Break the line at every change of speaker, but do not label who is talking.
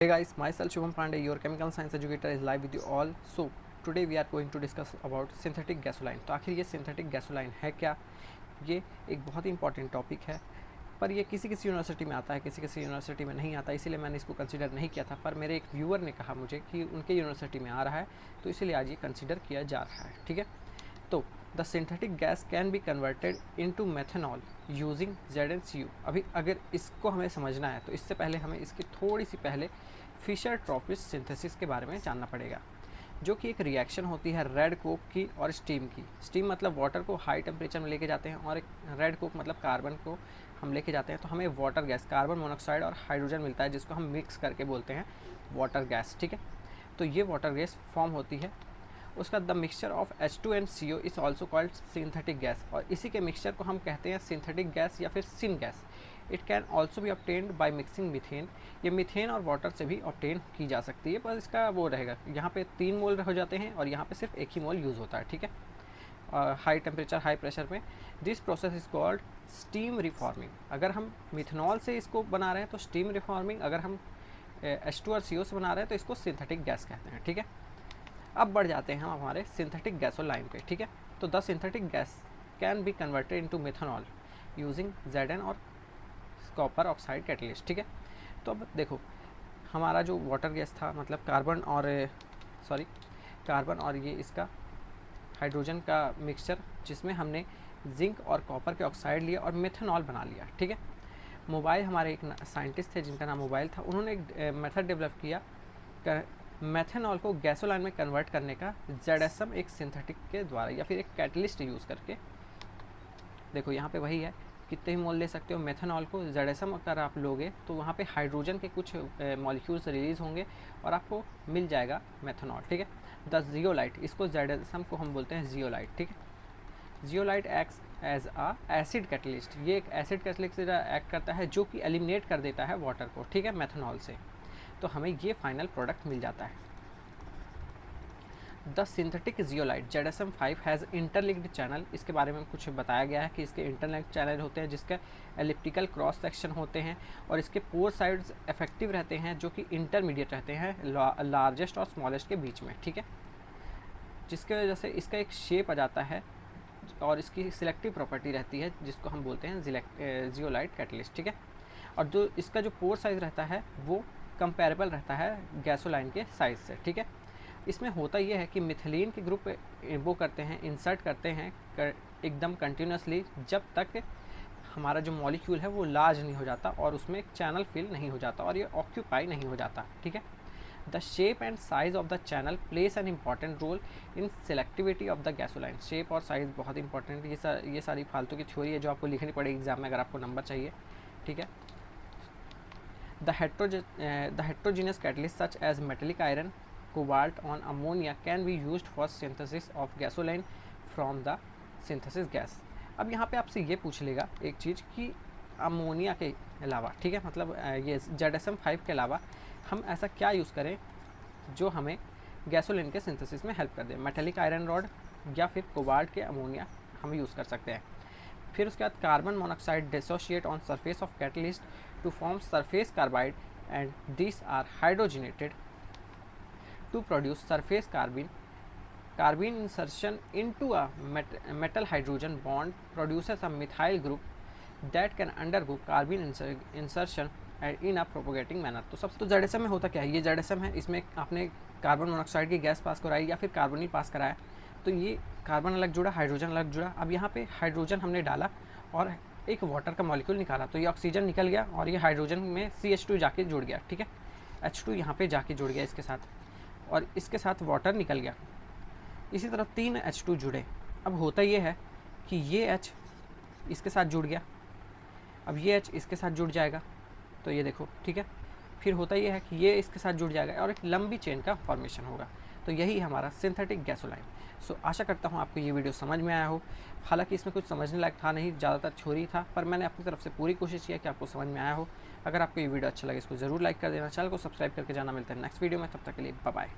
Hey guys, myself Shubham Pandey, your chemical science educator is live with you all. So today we are going to discuss about synthetic gasoline. तो आखिर ये synthetic gasoline है क्या? ये एक बहुत ही important topic है, पर ये किसी किसी यूनिवर्सिटी में आता है, किसी किसी यूनिवर्सिटी में नहीं आता, इसीलिए मैंने इसको कंसिडर नहीं किया था। पर मेरे एक व्यूअर ने कहा मुझे कि उनके यूनिवर्सिटी में आ रहा है, तो इसीलिए आज ये कंसिडर किया जा रहा है। ठीक है, तो the synthetic gas can be converted into methanol using ZnCu। अभी अगर इसको हमें समझना है तो इससे पहले हमें इसकी थोड़ी सी पहले फिशर-ट्रॉपिश सिंथेसिस के बारे में जानना पड़ेगा, जो कि एक रिएक्शन होती है रेड कोक की और स्टीम की। स्टीम मतलब वाटर को हाई टेम्परेचर में लेके जाते हैं, और एक रेड कोक मतलब कार्बन को हम लेके जाते हैं, तो हमें वाटर गैस, कार्बन मोनोऑक्साइड और हाइड्रोजन मिलता है, जिसको हम मिक्स करके बोलते हैं वाटर गैस। ठीक है, तो ये वाटर गैस फॉर्म होती है। उसका the mixture of H2 and CO is also called synthetic gas, और इसी के मिक्सचर को हम कहते हैं सिंथेटिक गैस या फिर syn gas. It can also be obtained by mixing methane. ये मीथेन और वाटर से भी ऑब्टेन की जा सकती है, पर इसका वो रहेगा, यहाँ पे 3 मोल हो जाते हैं और यहाँ पे सिर्फ एक ही मोल यूज़ होता है। ठीक है, हाई टेम्परेचर हाई प्रेशर में। This process is called steam reforming. अगर हम मिथनॉल से इसको बना रहे हैं तो स्टीम रिफॉर्मिंग, अगर हम H2 और CO से बना रहे हैं तो इसको सिंथेटिक गैस कहते हैं। ठीक है, अब बढ़ जाते हैं हम हमारे सिंथेटिक गैसोलाइन पे। ठीक है, तो the synthetic gas can be converted into methanol using Zn और कॉपर ऑक्साइड कैटलिस्ट। ठीक है, तो अब देखो, हमारा जो वाटर गैस था, मतलब कार्बन और ये इसका हाइड्रोजन का मिक्सचर, जिसमें हमने जिंक और कॉपर के ऑक्साइड लिया और मेथनॉल बना लिया। ठीक है, मोबाइल, हमारे एक साइंटिस्ट थे जिनका नाम मोबाइल था, उन्होंने एक मेथड डेवलप किया मेथनॉल को गैसोलाइन में कन्वर्ट करने का, ZSM एक सिंथेटिक के द्वारा या फिर एक कैटलिस्ट यूज़ करके। देखो यहाँ पे वही है, कितने ही मोल ले सकते हो मेथनॉल को। ZSM अगर आप लोगे तो वहाँ पे हाइड्रोजन के कुछ मॉलिक्यूल्स रिलीज़ होंगे और आपको मिल जाएगा मेथनॉल। ठीक है, द जियोलाइट, इसको ZSM को हम बोलते हैं जियोलाइट। ठीक है, जियोलाइट एक्ट्स एज आ एसिड कैटलिस्ट। ये एक एसिड कैटलिस्ट एक्ट करता है, जो कि एलिमिनेट कर देता है वाटर को। ठीक है, मेथनॉल से, तो हमें ये फाइनल प्रोडक्ट मिल जाता है। The synthetic zeolite ZSM5 has interlinked channel. इसके बारे में कुछ बताया गया है कि इसके इंटरलिंक्ड चैनल होते हैं, जिसके एलिप्टिकल क्रॉस सेक्शन होते हैं, और इसके पोर साइड्स इफेक्टिव रहते हैं, जो कि इंटरमीडिएट रहते हैं लार्जेस्ट और स्मॉलेस्ट के बीच में। ठीक है, जिसके वजह से इसका एक शेप आ जाता है और इसकी सिलेक्टिव प्रॉपर्टी रहती है, जिसको हम बोलते हैं जियोलाइट कैटलिस्ट। ठीक है, और जो इसका जो पोर साइज़ रहता है वो कंपेरेबल रहता है गैसोलाइन के साइज़ से। ठीक है, इसमें होता यह है कि मिथिलीन के ग्रुप वो करते हैं, इंसर्ट करते हैं एकदम कंटिन्यूसली, जब तक हमारा जो मॉलिक्यूल है वो लार्ज नहीं हो जाता और उसमें एक चैनल फिल नहीं हो जाता और ये ऑक्यूपाई नहीं हो जाता। ठीक है, the shape and size of the channel plays an important role in selectivity of the gasoline. Shape और साइज़ बहुत इंपॉर्टेंट, ये सारी फालतू की थ्योरी है जो आपको लिखनी पड़ेगी एग्जाम में अगर आपको नंबर चाहिए। ठीक है, The heterogeneous catalysts such as metallic iron, cobalt on ammonia can be used for synthesis of gasoline from the synthesis gas। अब यहाँ पे आपसे ये पूछ लेगा एक चीज़ कि अमोनिया के अलावा, ठीक है, मतलब ये ZSM5 के अलावा हम ऐसा क्या यूज़ करें जो हमें गैसोलिन के सिंथेसिस में हेल्प कर दे। मेटेलिक आयरन रॉड या फिर कोबाल्ट के अमोनिया हम यूज़ कर सकते हैं। फिर उसके बाद carbon monoxide dissociate on surface of catalyst to form surface carbide, and this are hydrogenated to produce surface carbene insertion into a metal hydrogen bond produces a methyl group that can undergo carbene insertion in a propagating manner. तो सबसे तो ZSM में होता क्या है, ये ZSM है, इसमें आपने कार्बन मोनोऑक्साइड की गैस पास कराई या फिर कार्बोनिल पास कराया, तो ये कार्बन अलग जुड़ा, हाइड्रोजन अलग जुड़ा। अब यहाँ पे हाइड्रोजन हमने डाला और एक वाटर का मॉलिक्यूल निकाला, तो ये ऑक्सीजन निकल गया और ये हाइड्रोजन में CH2 जाके जुड़ गया। ठीक है, H2 यहाँ पे जाके जुड़ गया इसके साथ, और इसके साथ वाटर निकल गया। इसी तरह 3 H2 जुड़े। अब होता ये है कि ये H इसके साथ जुड़ गया, अब ये H इसके साथ जुड़ जाएगा, तो ये देखो। ठीक है, फिर होता ये है कि ये इसके साथ जुड़ जाएगा और एक लंबी चेन का फॉर्मेशन होगा, तो यही हमारा सिंथेटिक गैसोलाइन। सो आशा करता हूँ आपको ये वीडियो समझ में आया हो। हालांकि इसमें कुछ समझने लायक था नहीं, ज़्यादातर थ्योरी था, पर मैंने अपनी तरफ से पूरी कोशिश की है कि आपको समझ में आया हो। अगर आपको ये वीडियो अच्छा लगे इसको ज़रूर लाइक कर देना, चैनल को सब्सक्राइब करके जाना। मिलता है नेक्स्ट वीडियो में, तब तक के लिए बाय बाय।